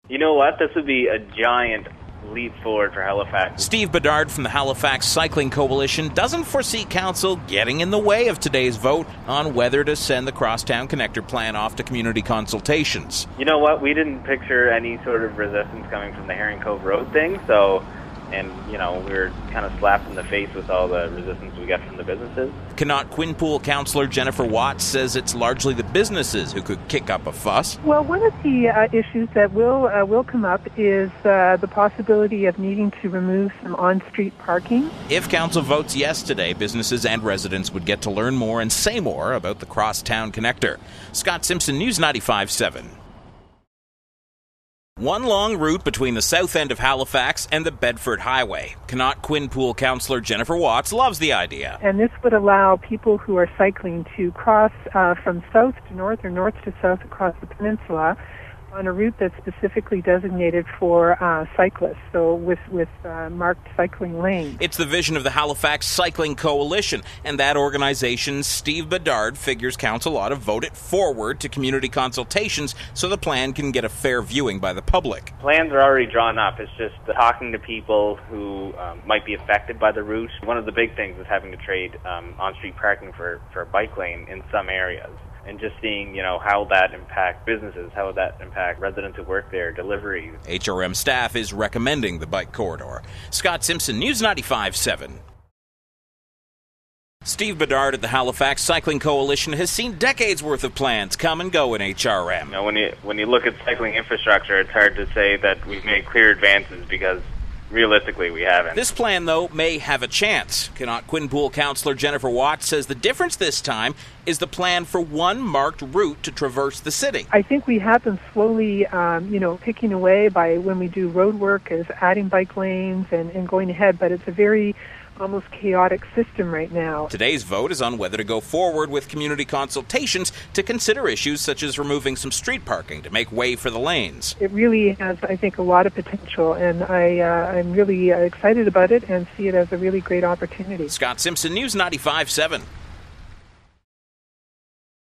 You know what? This would be a giant leap forward for Halifax. Steve Bedard from the Halifax Cycling Coalition doesn't foresee council getting in the way of today's vote on whether to send the Crosstown Connector plan off to community consultations. You know what? We didn't picture any sort of resistance coming from the Herring Cove Road thing, and we were kind of slapped in the face with all the resistance we got from the businesses. Quinpool councillor Jennifer Watts says it's largely the businesses who could kick up a fuss. Well, one of the issues that will come up is the possibility of needing to remove some on-street parking. If council votes yes today, businesses and residents would get to learn more and say more about the Crosstown Connector. Scott Simpson, News 95.7. One long route between the south end of Halifax and the Bedford Highway. Quinpool councillor Jennifer Watts loves the idea. And this would allow people who are cycling to cross from south to north or north to south across the peninsula on a route that's specifically designated for cyclists, so with marked cycling lanes. It's the vision of the Halifax Cycling Coalition, and that organization's Steve Bedard figures council ought to vote it forward to community consultations so the plan can get a fair viewing by the public. Plans are already drawn up. It's just talking to people who might be affected by the route. One of the big things is having to trade on-street parking for a bike lane in some areas. And just seeing, how that impacts businesses, how that impacts residents who work there, deliveries. HRM staff is recommending the bike corridor. Scott Simpson, News 95.7. Steve Bedard at the Halifax Cycling Coalition has seen decades worth of plans come and go in HRM. When you look at cycling infrastructure, it's hard to say that we've made clear advances because realistically, we haven't. This plan, though, may have a chance. Quinpool councillor Jennifer Watts says the difference this time is the plan for one marked route to traverse the city. I think we have been slowly, picking away by when we do road work as adding bike lanes and going ahead, but it's a very almost chaotic system right now. Today's vote is on whether to go forward with community consultations to consider issues such as removing some street parking to make way for the lanes. It really has, I think, a lot of potential, and I'm really excited about it and see it as a really great opportunity. Scott Simpson, News 95.7.